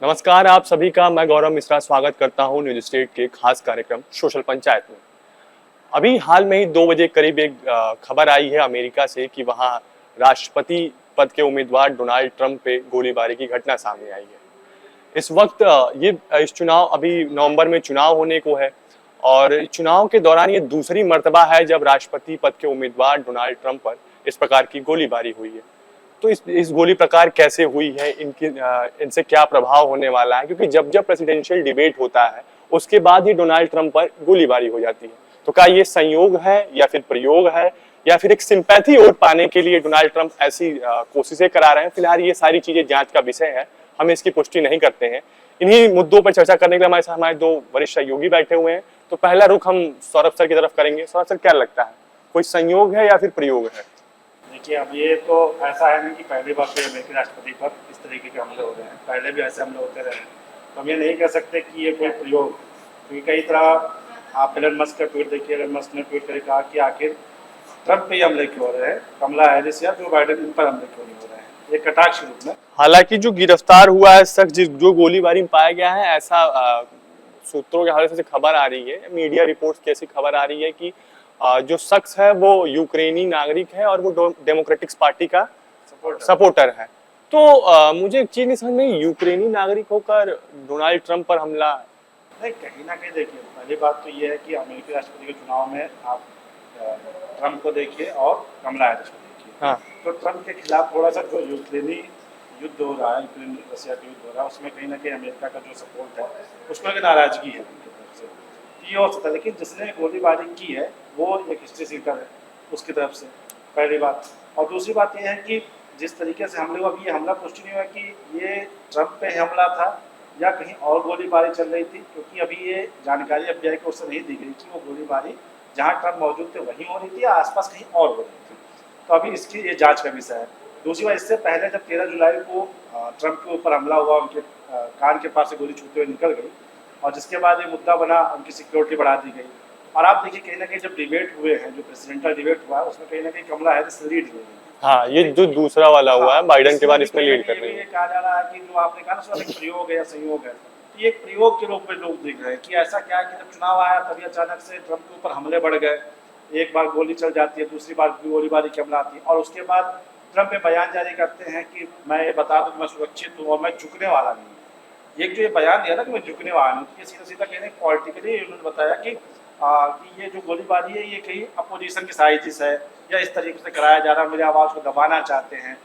नमस्कार आप सभी का मैं गौरव मिश्रा स्वागत करता हूं न्यूज स्टेट के खास कार्यक्रम सोशल पंचायत में। अभी हाल में ही 2 बजे करीब एक खबर आई है अमेरिका से कि वहां राष्ट्रपति पद के उम्मीदवार डोनाल्ड ट्रंप पे गोलीबारी की घटना सामने आई है। इस वक्त इस चुनाव अभी नवंबर में चुनाव होने को है और चुनाव के दौरान ये दूसरी मर्तबा है जब राष्ट्रपति पद के उम्मीदवार डोनाल्ड ट्रंप पर इस प्रकार की गोलीबारी हुई है। तो इस गोली प्रकार कैसे हुई है, इनसे क्या प्रभाव होने वाला है, क्योंकि जब जब प्रेसिडेंशियल डिबेट होता है उसके बाद ही डोनाल्ड ट्रंप पर गोलीबारी हो जाती है। तो क्या ये संयोग है या फिर प्रयोग है या फिर एक सिंपैथी वोट पाने के लिए डोनाल्ड ट्रंप ऐसी कोशिशें करा रहे हैं? फिलहाल ये सारी चीजें जांच का विषय है, हम इसकी पुष्टि नहीं करते हैं। इन्हीं मुद्दों पर चर्चा करने के लिए हमारे साथ हमारे दो वरिष्ठ सहयोगी बैठे हुए हैं। तो पहला रुख हम सौरभ सर की तरफ करेंगे। सौरभ सर, क्या लगता है, कोई संयोग है या फिर प्रयोग है? देखिए, अब ये तो ऐसा है नहीं कि पहली बार कोई अमेरिकी राष्ट्रपति पर इस तरीके के हमले हो रहे हैं। पहले भी ऐसे हमले होते रहे हैं, तो हम ये नहीं कह सकते कि ये कोई प्रयोग, क्योंकि कई तरह आप एलन मस्क का ट्वीट देखिए। एलन मस्क ने ट्वीट करके कहा कि आखिर ट्रंप पे हमले क्यों हो रहे हैं, कमला हैरिस या जो बाइडेन, इन पर हमले क्यों नहीं हो रहे हैं, ये कटाक्ष रूप में। हालांकि जो गिरफ्तार हुआ है शख्स जो गोलीबारी में पाया गया है, ऐसा सूत्रों के हवाले से खबर आ रही है, मीडिया रिपोर्ट्स की ऐसी खबर आ रही है कि जो शख्स है वो यूक्रेनी नागरिक है और वो डेमोक्रेटिक्स पार्टी का सपोर्टर है। तो मुझे एक चीज नहीं समझ में, यूक्रेनी नागरिक होकर डोनाल्ड ट्रंप पर हमला। नहीं, कहीं ना कहीं देखिए, पहली बात तो ये है कि अमेरिकी राष्ट्रपति के चुनाव में आप ट्रंप को देखिए और कमला हैरिस को देखिए। हाँ। तो ट्रंप के खिलाफ थोड़ा सा जो यूक्रेनी युद्ध हो रहा है, यूक्रेन रशिया का युद्ध हो रहा है, उसमें कहीं ना कहीं अमेरिका का जो सपोर्ट है उसको एक नाराजगी है उनकी तरफ से। ये हो सकता है, लेकिन जिसने गोलीबारी की है वो एक हिस्ट्री सीकर है उसकी तरफ से, पहली बात। और दूसरी बात यह है कि जिस तरीके से हमले हुआ, अभी ये हमला पुष्टि नहीं हुआ कि ये ट्रंप पे हमला था या कहीं और गोलीबारी चल रही थी, क्योंकि अभी ये जानकारी FBI को उससे नहीं दी गई कि वो गोलीबारी जहाँ ट्रंप मौजूद थे वहीं हो रही थी या आसपास कहीं और हो रही थी। तो अभी इसकी ये जांच का विषय है। दूसरी बात, इससे पहले जब 13 जुलाई को ट्रंप के ऊपर हमला हुआ, उनके कान के पास से गोली छूते हुए निकल गई और जिसके बाद ये मुद्दा बना, उनकी सिक्योरिटी बढ़ा दी गई। और आप देखिए, कहीं ना कहीं जब डिबेट हुए हैं, जो प्रेसिडेंशियल डिबेट हुआ है, उसमें कहीं ना कहीं कमला हैरिस लीड हुई है। हाँ, ये जो दूसरा वाला हुआ है बाइडेन के बाद, इसमें लीड कर रही है। कहा जा रहा है कि जो आपने कहा ना, एक प्रयोग है या संयोग है, तो ये एक प्रयोग के रूप में लोग देख रहे हैं कि ऐसा क्या है कि जब चुनाव आया तभी अचानक से ट्रंप के ऊपर हमले बढ़ गए। एक बार गोली चल जाती है, दूसरी बार गोलीबारी की हमला आती है, और उसके बाद ट्रंप ये बयान जारी करते हैं कि मैं ये बता दूं कि मैं सुरक्षित हूँ और मैं झुकने वाला नहीं हूँ। एक जो ये बयान दिया ना कि मैं झुकने वाला नहीं हूँ, तो ये सीधा सीधा कहने पॉलिटिकली उन्होंने बताया कि ये जो गोलीबारी है ये कहीं अपोजिशन की साजिश है या इस तरीके से कराया जा रहा है, मेरी आवाज़ को दबाना चाहते हैं।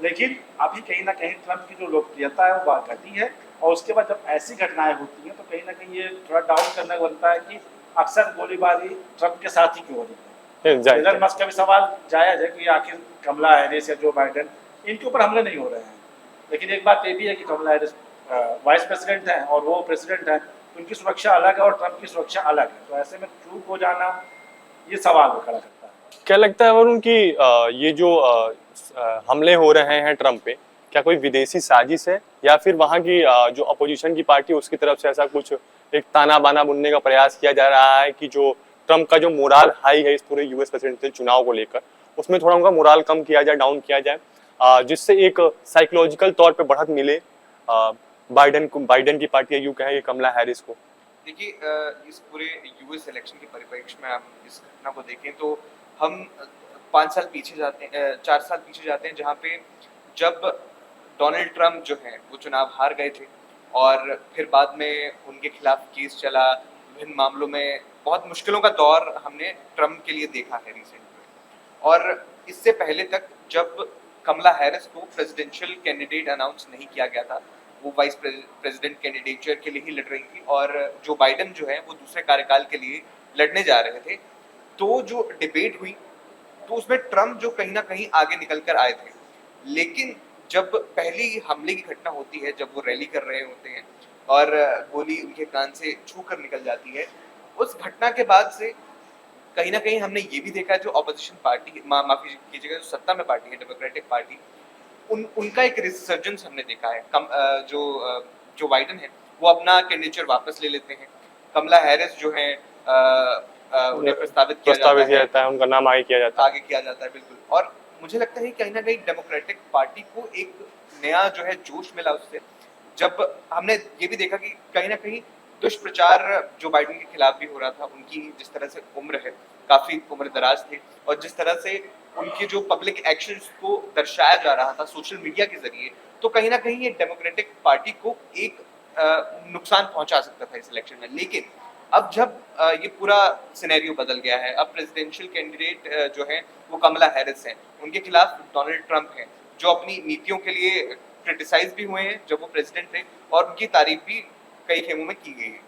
लेकिन अभी कहीं ना कहीं ट्रंप की जो लोकप्रियता है वो घटी है, और उसके बाद जब ऐसी घटनाएं होती हैं तो कहीं ना कहीं ये थोड़ा डाउट करना बनता है कि अक्सर गोलीबारी ट्रंप के साथ ही क्यों हो रही है। एलन मस्क का भी सवाल जायज है कि आखिर कमला हैरिस या जो बाइडेन, इनके ऊपर हमले नहीं हो रहे हैं। लेकिन एक बात ये भी है कि कमला हैरिस वाइस प्रेसिडेंट हैं और वो प्रेसिडेंट हैं, उनकी सुरक्षा अलग है और ट्रंप की सुरक्षा अलग है। तो ऐसे में चूक हो जाना ये सवाल खड़ा करता है। क्या लगता है वरुण की ये जो हमले हो रहे हैं ट्रंप पे, क्या कोई विदेशी साजिश है या फिर वहां की जो अपोजिशन की पार्टी उसकी तरफ से ऐसा कुछ एक ताना बाना बुनने का प्रयास किया जा रहा है कि जो ट्रंप का जो मोराल हाई है इस पूरे यूएस प्रेसिडेंशियल चुनाव को लेकर, उसमें थोड़ा उनका मोराल कम किया जाए, डाउन किया जाए, जिससे एक साइकोलॉजिकल तौर पे बढ़त मिले बाइडेन की पार्टी, यूं कहें कमला हैरिस को? देखिए, इस पूरे यूएस इलेक्शन के परिप्रेक्ष्य में हम इस घटना को देखें तो हम 5 साल पीछे जाते हैं, 4 साल पीछे जाते हैं, जहाँ पे जब डोनाल्ड ट्रंप जो हैं वो चुनाव हार गए थे और फिर बाद में उनके खिलाफ केस चला। विभिन्न मामलों में बहुत मुश्किलों का दौर हमने ट्रंप के लिए देखा है रिसेंट में। और इससे पहले तक जब कमला हैरिस को प्रेसिडेंशियल कैंडिडेट अनाउंस नहीं किया गया था, वो वाइस प्रेसिडेंट कैंडिडेचर के लिए ही लड़ रही थी और जो बाइडेन जो है वो दूसरे कार्यकाल के लिए लड़ने जा रहे थे। तो जो डिबेट हुई तो उसमें ट्रंप जो कहीं ना कहीं आगे निकल कर आए थे, लेकिन जब पहली हमले की घटना होती है, जब वो रैली कर रहे होते हैं और गोली उनके कान से छू कर निकल जाती है, उस घटना के बाद से कहीं ना कहीं हमने ये भी देखा, जो ऑपोजिशन पार्टी, माफी कीजिएगा, जो सत्ता में पार्टी है डेमोक्रेटिक पार्टी, उनका एक रिसर्जेंस हमने देखा है। जो बाइडेन है वो अपना कैंडिडेचर वापस ले लेते हैं, कमला हैरिस जो है उन्हें प्रस्तावित किया जाता है, उनका नाम आगे किया जाता है बिल्कुल। और मुझे लगता है कहीं ना कहीं डेमोक्रेटिक पार्टी को एक नया जो है जोश मिला उससे, जब हमने ये भी देखा कि कहीं ना कहीं दुष्प्रचार जो बाइडेन के खिलाफ भी हो रहा था, उनकी जिस तरह से उम्र है, काफी उम्र दराज थे, और जिस तरह से उनके जो पब्लिक एक्शंस को दर्शाया जा रहा था सोशल मीडिया के जरिए, तो कहीं ना कहीं ये डेमोक्रेटिक पार्टी को एक नुकसान पहुंचा सकता था इस इलेक्शन में। लेकिन अब जब ये पूरा सिनेरियो बदल गया है, अब प्रेसिडेंशियल कैंडिडेट जो है वो कमला हैरिस हैं, उनके खिलाफ डोनाल्ड ट्रंप हैं, जो अपनी नीतियों के लिए क्रिटिसाइज भी हुए हैं जब वो प्रेसिडेंट थे, और उनकी तारीफ भी कई खेमों में की गई है।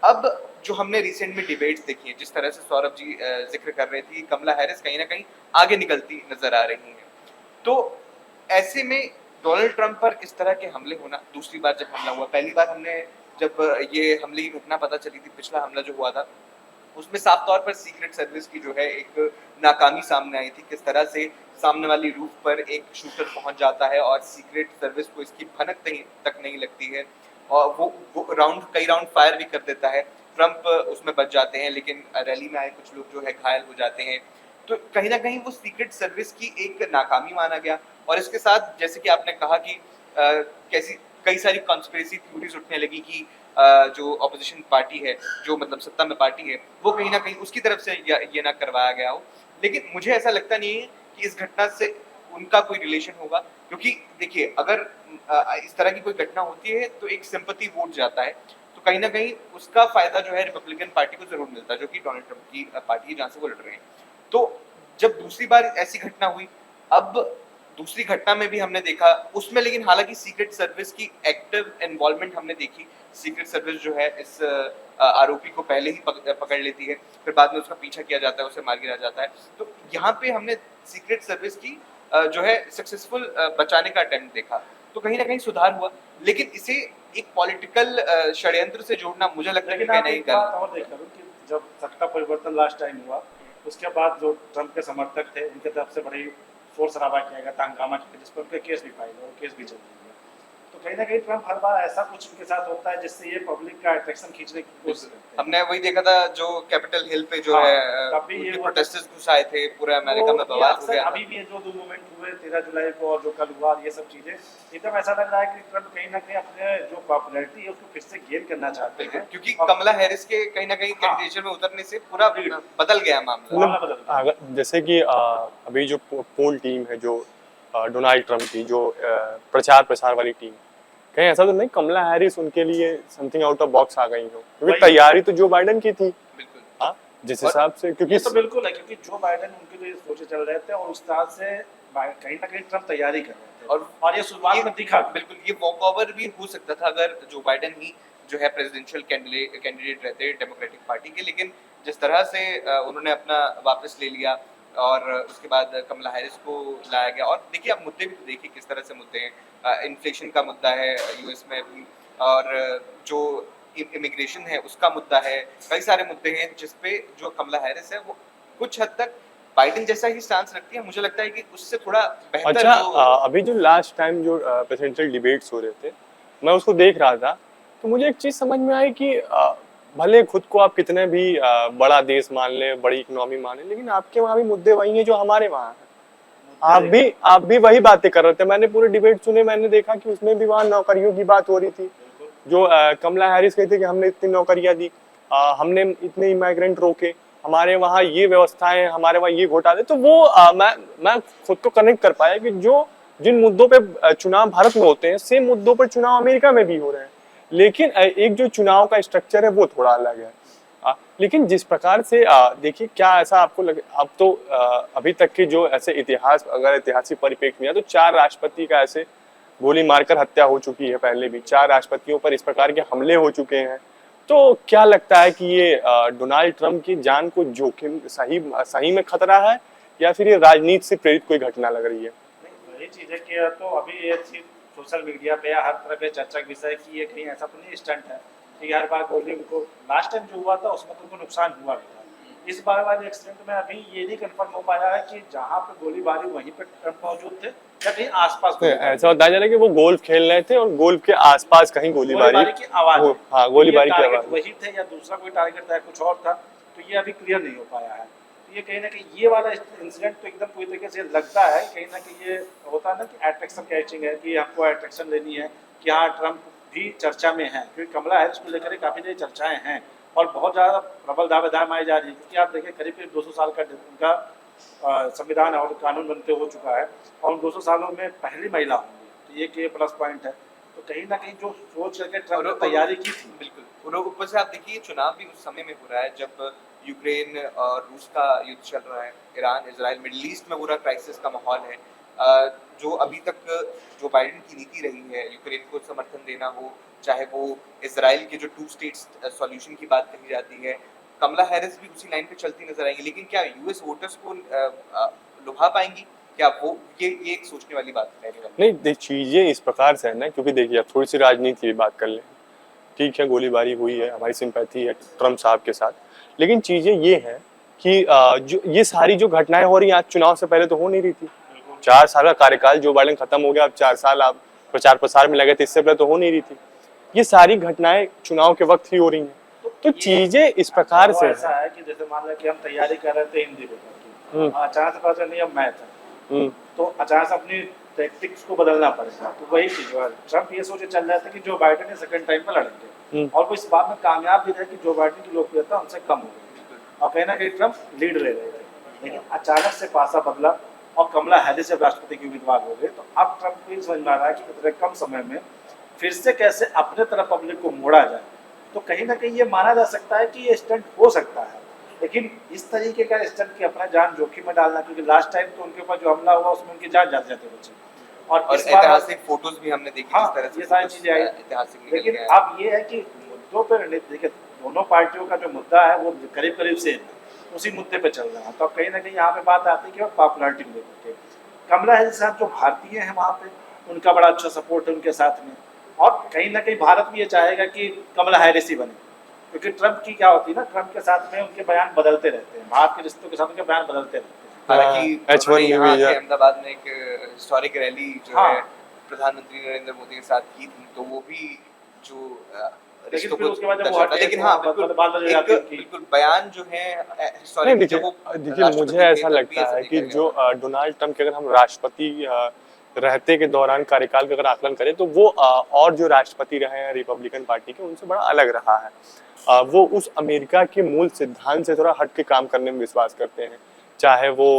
अब जो हमने रिसेंट में डिबेट्स देखी है, जिस तरह से सौरभ जी जिक्र कर रहे थे, कमला हैरिस कहीं ना कहीं आगे निकलती नजर आ रही हैं। तो ऐसे में डोनाल्ड ट्रंप पर इस तरह के हमले होना, दूसरी बार जब हमला हुआ, पहली बार हमने जब ये हमले की घटना पता चली थी, पिछला हमला जो हुआ था, उसमें साफ तौर पर सीक्रेट सर्विस की जो है एक नाकामी सामने आई थी। किस तरह से सामने वाली रूफ पर एक शूटर पहुंच जाता है और सीक्रेट सर्विस को इसकी भनक तक नहीं लगती है, और वो कई राउंड फायर भी कर देता है। ट्रंप उसमें बच जाते हैं, लेकिन रैली में आए कुछ लोग जो है घायल हो जाते हैं। तो कहीं ना कहीं वो सीक्रेट सर्विस की एक नाकामी माना गया। और इसके साथ जैसे कि आपने कहा कि कैसी कई सारी कॉन्स्पिरेसी थ्योरीज उठने लगी कि जो ऑपोजिशन पार्टी है, जो मतलब सत्ता में पार्टी है, वो कहीं ना कहीं उसकी तरफ से ये ना करवाया गया हो। लेकिन मुझे ऐसा लगता नहीं है कि इस घटना से उनका कोई रिलेशन होगा, क्योंकि देखिए अगर इस तरह की कोई घटना होती है तो एक सिंपैथी वोट जाता है, तो कहीं ना कहीं उसका फायदा जो है रिपब्लिकन पार्टी को जरूर मिलता है, जो कि डोनाल्ड ट्रंप की पार्टी है जहां से वो लड़ रहे हैं। तो जब दूसरी बार ऐसी घटना हुई, अब दूसरी घटना में भी हमने देखा उसमें, लेकिन हालांकि सीक्रेट सर्विस की एक्टिव इन्वॉल्वमेंट हमने देखी। सीक्रेट सर्विस जो है इस आरोपी को पहले ही पकड़ लेती है, फिर बाद में उसका पीछा किया जाता है, उसे मार गिरा जाता है। तो यहाँ पे हमने सीक्रेट सर्विस की जो है सक्सेसफुल बचाने का अटेम्प्ट देखा, तो कहीं ना कहीं सुधार हुआ। लेकिन इसे एक पॉलिटिकल षड्यंत्र से जोड़ना मुझे लगता है कि लेकिन आप नहीं एक कर। बात और देख रहे हो कि जब सत्ता परिवर्तन लास्ट टाइम हुआ, उसके बाद जो ट्रंप के समर्थक थे उनके तरफ से बड़ी शोर शराबा किया गया था, हंगामा किया, जिस पर उनके केस भी फाइल है और केस भी चल रही है। तो कहीं ना कहीं ट्रंप हर बार ऐसा कुछ उनके साथ होता है जिससे ये पब्लिक का अट्रैक्शन खींचने की कोशिश करते हैं। हमने वही देखा था जो कैपिटल हिल पे जो हाँ, है तब भी ये उनके हुआ। प्रोटेस्टर्स घुस आए थे, पूरे अमेरिका तो में ये बवाल हो अक्सर गया था। अभी भी ये जो दो मूवमेंट हुए 13 जुलाई को और जो कल हुआ, ये सब चीजें एकदम ऐसा लग रहा है कि ट्रंप कहीं ना कहीं अपने जो पॉपुलैरिटी है उसको फिर से गेन करना चाहते हैं, क्योंकि और कमला हैरिस के कहीं ना कहीं हाँ। कैंडिडेचर में उतरने से पूरा बदल गया मामला। मामला बदल गया। जैसे कि अभी जो पोल टीम है जो डोनाल्ड ट्रंप की जो प्रचार प्रसार वाली टीम, कहीं ऐसा तो नहीं कमला हैरिस उनके लिए समथिंग आउट ऑफ बॉक्स आ गई हो, क्योंकि वही। तैयारी तो जो बाइडेन की थी। बिल्कुल। हाँ, जिस और हिसाब से, क्योंकि ये तो बिल्कुल है, क्योंकि जो बाइडेन उनके लिए सोचे चल रहे थे और उस तरह से कहीं ना कहीं ट्रंप तैयारी कर रहे थे, और ये शुरुआत में दिखा। बिल्कुल ये वॉक ओवर भी हो सकता था अगर जो बाइडेन ही जो है प्रेसिडेंशियल कैंडिडेट रहते डेमोक्रेटिक पार्टी के। लेकिन जिस तरह से उन्होंने अपना वापस ले लिया और उसके बाद कमला हैरिस को लाया गया। और देखिए आप मुद्दे भी तो देखिए किस तरह से मुद्दे हैं। इन्फ्लेशन का मुद्दा है यूएस में अभी, और जो इमिग्रेशन है उसका मुद्दा है, कई सारे मुद्दे हैं जिसपे जो कमला हैरिस है वो कुछ हद तक बाइडेन जैसा ही स्टांस रखती है। मुझे लगता है कि उससे थोड़ा बेहतर अच्छा, जो अभी जो लास्ट टाइम जो प्रेसिडेंशियल डिबेट्स हो रहे थे, मैं उसको देख रहा था, तो मुझे एक चीज समझ में आई कि भले खुद को आप कितने भी बड़ा देश मान लें, बड़ी इकोनॉमी मान लें, लेकिन आपके वहाँ भी मुद्दे वही हैं जो हमारे वहाँ हैं। आप भी वही बातें कर रहे थे। मैंने पूरे डिबेट सुने, मैंने देखा कि उसमें भी वहाँ नौकरियों की बात हो रही थी। जो कमला हैरिस कहती कि हमने इतनी नौकरियां दी, हमने इतने इमाइग्रेंट रोके, हमारे वहाँ ये व्यवस्थाएं, हमारे वहाँ ये घोटाले। तो वो मैं खुद को कनेक्ट कर पाया कि जो जिन मुद्दों पे चुनाव भारत में होते हैं, सेम मुद्दों पर चुनाव अमेरिका में भी हो रहे हैं, लेकिन एक जो चुनाव का स्ट्रक्चर है वो थोड़ा अलग है। लेकिन जिस प्रकार से देखिए, क्या ऐसा आपको लगे, अब तो अभी तक के जो ऐसे इतिहास, अगर ऐतिहासिक परिप्रेक्ष्य में, तो 4 राष्ट्रपति का ऐसे गोली मारकर हत्या हो चुकी है, पहले भी 4 राष्ट्रपतियों पर इस प्रकार के हमले हो चुके हैं। तो क्या लगता है कि ये डोनाल्ड ट्रंप की जान को जोखिम सही में खतरा है, या फिर ये राजनीति से प्रेरित कोई घटना लग रही है? नहीं, वही चीज़ है कि तो अभी ये चीज़ सोशल मीडिया पे या हर तरह के चर्चा का विषय कि ये कहीं ऐसा तो नहीं स्टंट है कि हर बार गोली उनको, लास्ट टाइम जो हुआ था उसमें तो उनको नुकसान हुआ भी था। इस बार वाले एक्सीडेंट में अभी ये नहीं कंफर्म हो पाया है कि जहाँ पे गोलीबारी वहीं पे ट्रंप मौजूद थे या कहीं आसपास। ऐसा बताया जा रहा है कि वो गोल्फ खेल रहे थे और गोल्फ के आसपास कहीं गोलीबारी की आवाज, हाँ, गोलीबारी की आवाज। वही थे या दूसरा कोई टारगेट था, कुछ और था, तो ये अभी क्लियर नहीं हो पाया है। तो ये कहीं ना कहीं ये वाला इंसिडेंट तो एकदम पूरी तरीके से लगता है कहीं ना कहीं ये होता है ना कि अट्रैक्शन कैचिंग है, कि हमको अट्रैक्शन लेनी है कि हाँ ट्रंप भी चर्चा में है, क्योंकि कमला हैरिस को लेकर काफ़ी देर चर्चाएं हैं और बहुत ज़्यादा प्रबल दावेदार मानी जा रही है, क्योंकि आप देखिए करीब करीब 200 साल का उनका संविधान और कानून बनते हो चुका है और उन 200 सालों में पहली महिला होंगी, तो ये के प्लस पॉइंट है। तो कहीं ना कहीं जो सोच करके ट्रम्प ने तैयारी की थी। बिल्कुल, और ऊपर से आप देखिए चुनाव भी उस समय में हो रहा है जब यूक्रेन और रूस का युद्ध चल रहा है, ईरान इजराइल मिडिल ईस्ट में पूरा क्राइसिस का माहौल है। जो अभी तक जो बाइडेन की नीति रही है, यूक्रेन को समर्थन देना हो, चाहे वो इजराइल के जो 2 स्टेट्स सॉल्यूशन की बात कही जाती है, कमला हैरिस भी उसी लाइन पे चलती नजर आएंगी। लेकिन क्या यूएस वोटर्स को लुभा पाएंगी? क्या वो ये एक सोचने वाली बात है। नहीं, देख चीजें इस प्रकार से है ना, क्योंकि देखिए अब थोड़ी सी राजनीति की बात कर लें। ठीक है, गोलीबारी हुई है, हमारी सिंपैथी है ट्रम्प साहब के साथ, लेकिन चीजें ये हैं कि जो ये सारी जो घटनाएं हो रही हैं आज चुनाव से पहले तो हो नहीं रही थी। 4 साल का कार्यकाल जो बाइडेन खत्म हो गया, अब 4 साल आप प्रचार प्रसार में लगे थे, इससे पहले तो हो नहीं रही थी। ये सारी घटनाएं चुनाव के वक्त ही हो रही हैं, तो चीजें इस प्रकार से ऐसा है कि जैसे मान लो कि हम तैयारी कर रहे थे हिंदी पेपर की, अचानक से पता चला नहीं अब मैथ है, तो अचानक से अपनी टैक्टिक्स को बदलना पड़ेगा। तो वही चीज है, ट्रम्प ये सोचे चल रहा था कि जो बाइडेन है सेकंड टाइम में लड़ेंगे और वो इस बात में कामयाब भी रहे कि जो बाइडेन की लोकप्रियता उनसे कम हो गई और कहीं ना कहीं ट्रम्प लीड ले रहे थे। लेकिन अचानक से पासा बदला और कमला हैरिस जब राष्ट्रपति की उम्मीदवार हो गए, तो अब ट्रम्प को ये समझ में आ रहा है कि इतने कम समय में फिर से कैसे अपने तरफ पब्लिक को मोड़ा जाए। तो कहीं ना कहीं ये माना जा सकता है कि ये स्टंट हो सकता है, लेकिन इस तरीके का स्टंट की अपना जान जोखिम में डालना, क्योंकि लास्ट टाइम तो उनके ऊपर जो हमला हुआ उसमें उनकी जान जाते जाते बची और ऐतिहासिक फोटोज भी हमने देखी, हाँ, जिस तरह से ये सारी चीजें आई ऐतिहासिक। लेकिन अब ये है कि मुद्दों पर देखिए दोनों पार्टियों का जो मुद्दा है वो करीब करीब सेम है, उसी मुद्दे पे चल रहा है। तो कहीं ना कहीं यहाँ पे बात आती है कि पॉपुलरिटी को लेकर के कमला हैरिस साहब जो भारतीय हैं वहाँ पे उनका बड़ा अच्छा सपोर्ट है उनके साथ में, और कहीं ना कहीं भारत भी ये चाहेगा कि कमला हैरिस ही बने, क्योंकि ट्रम्प की क्या होती है ना, ट्रम्प के साथ में उनके बयान बदलते रहते हैं, भारत के रिश्तों के साथ उनके बयान बदलते रहते हैं। हालांकि H1 यहाँ वीजा। के अहमदाबाद में एक हिस्टोरिक रैली जो हाँ। है प्रधानमंत्री नरेंद्र मोदी के साथ की थी, तो वो भी जो लेकिन फिर उसके बाद जब वो दर्शाता है। हटे, लेकिन हाँ तो बिल्कुल बात बदल जाती है उनकी। बिल्कुल बयान जो है नहीं, हिस्टोरिक देखिए जब वो देखिए राष्ट्रपति मुझे थे, ऐसा तब भी लगता ऐसा है कि देखा जो गया। डोनाल्ड ट्रम्प के अगर हम राष्ट्रपति रहते के दौरान कार्यकाल का अगर आकलन करें तो वो और जो राष्ट्रपति रहे हैं रिपब्लिकन पार्टी के उनसे बड़ा अलग रहा है। वो उस अमेरिका के मूल सिद्धांत से थोड़ा हट के काम करने में विश्वास करते हैं, चाहे वो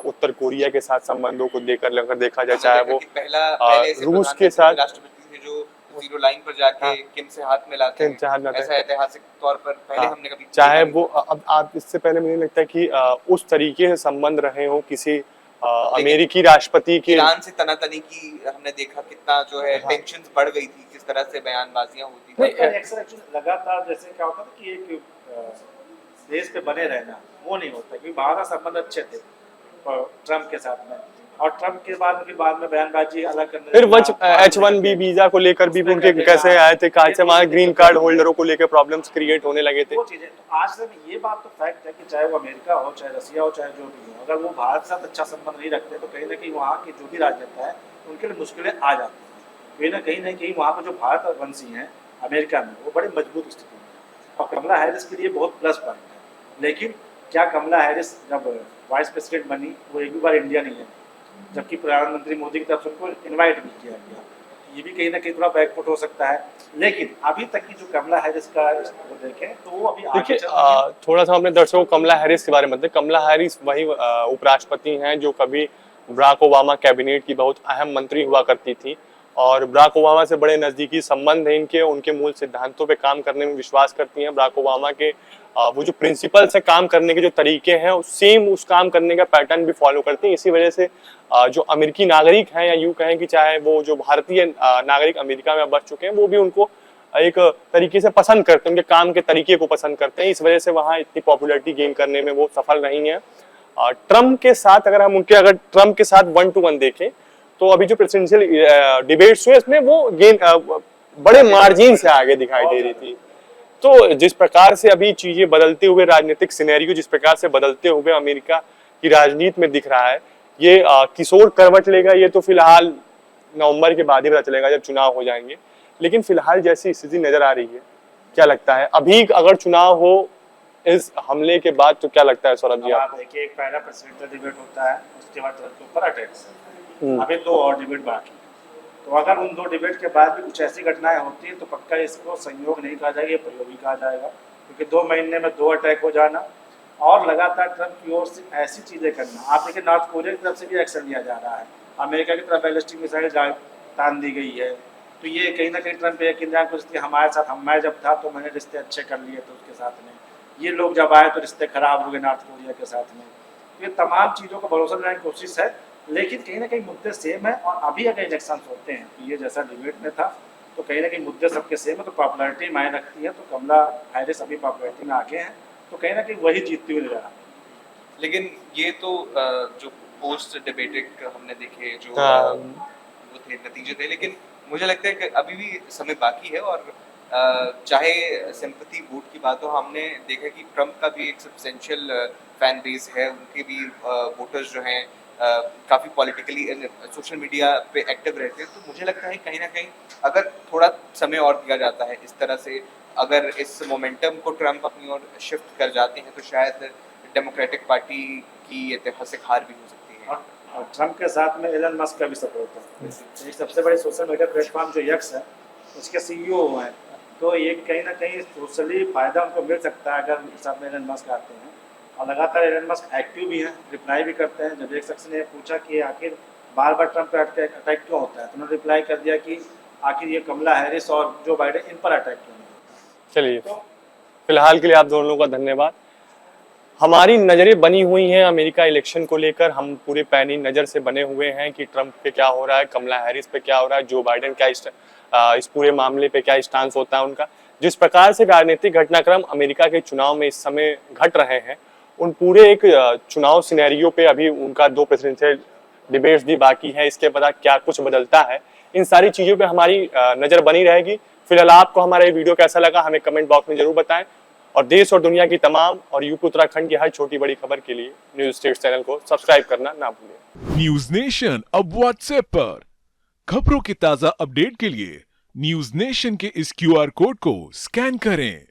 उत्तर कोरिया के साथ संबंधों को लेकर अगर देखा जाए, चाहे वो रूस के साथ राष्ट्रपति थे जो जीरो लाइन पर जाके किम से हाथ मिलाते हैं, ऐसा ऐतिहासिक तौर पर पहले हमने कभी चाहे वो अब आप इससे पहले मुझे लगता है कि उस तरीके से संबंध रहे हो किसी अमेरिकी राष्ट्रपति के। ईरान से तनातनी की हमने देखा कितना जो है टेंशन्स बढ़ गई थी, किस तरह से बयानबाजियां होती थी। लगातार जैसे क्या होता था कि एक देश पे बने रहना वो नहीं होता, क्योंकि भारत संबंध अच्छे थे ट्रम्प के साथ में, और ट्रम्प के बाद में बयानबाजी अलग करने, फिर H1B वीजा को लेकर भी उनके कैसे आए थे, कहा से वहाँ ग्रीन कार्ड होल्डरों को लेकर प्रॉब्लम्स क्रिएट होने लगे थे। वो चीजें तो आज से ये बात तो फैक्ट है कि चाहे वो अमेरिका हो, चाहे रसिया हो, चाहे जो भी हो, अगर वो भारत के साथ अच्छा संबंध नहीं रखते तो कहीं ना कहीं वहाँ के जो भी राजनेता है उनके लिए मुश्किलें आ जाती हैं। कहीं ना कहीं वहाँ पर जो भारत वंशी हैं अमेरिका में वो बड़ी मजबूत स्थिति में, और कमला हैरिस के लिए बहुत प्लस पॉइंट है। लेकिन क्या कमला हैरिस जब वाइस प्रेसिडेंट बनी वो एक भी बार इंडिया नहीं है, जबकि प्रधानमंत्री मोदी की तरफ से उनको इनवाइट भी किया गया, ये भी कहीं ना कहीं थोड़ा बैकफुट हो सकता है। लेकिन अभी तक की जो कमला हैरिस का वो देखें तो वो अभी देखिए थोड़ा सा अपने दर्शकों को कमला हैरिस के बारे में बताएं। कमला हैरिस वही उपराष्ट्रपति हैं जो कभी बराक ओबामा कैबिनेट की बहुत अहम मंत्री हुआ करती थी, और बराक ओबामा से बड़े नज़दीकी संबंध हैं इनके, उनके मूल सिद्धांतों पे काम करने में विश्वास करती हैं। बराक ओबामा के वो जो प्रिंसिपल्स है काम करने के जो तरीके हैं सेम उस काम करने का पैटर्न भी फॉलो करती हैं। इसी वजह से जो अमेरिकी नागरिक हैं, या यूँ कहें कि चाहे वो जो भारतीय नागरिक अमेरिका में बस चुके हैं, वो भी उनको एक तरीके से पसंद करते हैं, उनके काम के तरीके को पसंद करते हैं। इस वजह से वहाँ इतनी पॉपुलैरिटी गेन करने में वो सफल रही हैं। ट्रम्प के साथ अगर ट्रम्प के साथ 1-to-1 देखें तो अभी जो प्रेसिडेंशियल डिबेट्स हुए इसमें वो बड़े मार्जिन से आगे दिखाई दे रही थी। तो जिस प्रकार से अभी चीजें बदलते हुए राजनीतिक सिनेरियो जिस प्रकार से बदलते हुए अमेरिका की राजनीति में दिख रहा है, ये किशोर करवट लेगा ये तो फिलहाल नवंबर के बाद ही पता चलेगा जब चुनाव हो जाएंगे। लेकिन फिलहाल जैसी स्थिति नजर आ रही है, क्या लगता है अभी अगर चुनाव हो इस हमले के बाद तो क्या लगता है सौरभ जी आपको? देखिए एक पहला प्रेसिडेंशियल डिबेट होता है, उसके बाद ट्रम्प के ऊपर अटैक, अभी 2 और डिबेट बाकी, तो अगर उन 2 डिबेट के बाद भी कुछ ऐसी घटनाएं होती हैं तो पक्का इसको संयोग नहीं कहा जाएगा, ये प्रयोग ही कहा जाएगा, क्योंकि 2 महीने में 2 अटैक हो जाना और लगातार ट्रंप की ओर से ऐसी चीज़ें करना। आप देखिए नॉर्थ कोरिया की तरफ से भी एक्शन लिया जा रहा है, अमेरिका की तरफ बैलिस्टिक मिसाइल तान दी गई है। तो ये कहीं ना कहीं ट्रंप एक इंतजार को हमारे साथ, मैं जब था तो मैंने रिश्ते अच्छे कर लिए थे उसके साथ में, ये लोग जब आए तो रिश्ते खराब हो गए नॉर्थ कोरिया के साथ में। ये तमाम चीज़ों को भरोसा दिलाने की कोशिश है, लेकिन कहीं ना कहीं मुद्दे सेम है। और अभी अगर इलेक्शन होते हैं तो ये जैसा डिबेट में था तो कहीं ना कहीं मुद्दे सबके सेम है, तो पॉपुलैरिटी मायने रखती है। तो कमला हैरिस अभी पॉपुलैरिटी में आगे हैं, तो कहीं ना कहीं वही जीतती हुई नजर आती है। लेकिन ये तो जो पोस्ट डिबेटिक हमने देखे जो वो थे नतीजे थे, लेकिन मुझे लगता है कि अभी भी समय बाकी है। और चाहे सिंपैथी वोट की बात हो, हमने देखा कि ट्रम्प का भी एक सब्सटेंशियल फैन बेस है, उनके भी वोटर्स जो हैं काफ़ी पॉलिटिकली सोशल मीडिया पे एक्टिव रहते हैं। तो मुझे लगता है कहीं ना कहीं अगर थोड़ा समय और दिया जाता है इस तरह से, अगर इस मोमेंटम को ट्रम्प अपनी ओर शिफ्ट कर जाते हैं, तो शायद डेमोक्रेटिक पार्टी की ऐतिहासिक हार भी हो सकती है। और ट्रंप के साथ में एलन मस्क का भी सपोर्ट है। एक सबसे बड़ी सोशल मीडिया प्लेटफॉर्म जो यक्स है उसके सीईओ हैं, तो ये कहीं ना कहीं सोशली फ़ायदा उनको मिल सकता है अगर उनके साथ में एलन मस्क आते हैं। और लगातार एलन मस्क एक्टिव भी हैं, रिप्लाई भी करते हैं। जब एक शख्स ने पूछा कि आखिर बार बार ट्रंप पर अटैक क्यों होता है, तो उन्होंने रिप्लाई कर दिया कि आखिर ये कमला हैरिस और जो बाइडेन इन पर अटैक क्यों नहीं होता। चलिए, तो फिलहाल के लिए आप दोनों का धन्यवाद। हमारी नज़रें बनी हुई हैं अमेरिका इलेक्शन को लेकर, हम पूरे पैनी नज़र से बने हुए हैं कि ट्रंप पे क्या हो रहा है, कमला हैरिस पे क्या हो रहा है, जो बाइडेन क्या इस पूरे मामले पे क्या स्टांस होता है उनका। जिस प्रकार से राजनीतिक घटनाक्रम अमेरिका के चुनाव में इस समय घट रहे हैं, उन पूरे एक चुनाव सिनेरियो पे अभी उनका 2 प्रेसिडेंशियल डिबेट्स भी बाकी है, इसके बाद क्या कुछ बदलता है, इन सारी चीज़ों पे हमारी नज़र बनी रहेगी। फिलहाल आपको हमारा ये वीडियो कैसा लगा हमें कमेंट बॉक्स में जरूर बताएं, और देश और दुनिया की तमाम और यूपी उत्तराखंड की हर छोटी बड़ी खबर के लिए न्यूज स्टेट चैनल को सब्सक्राइब करना ना भूलें। न्यूज नेशन अब व्हाट्सएप पर खबरों की ताजा अपडेट के लिए न्यूज नेशन के इस QR कोड को स्कैन करें।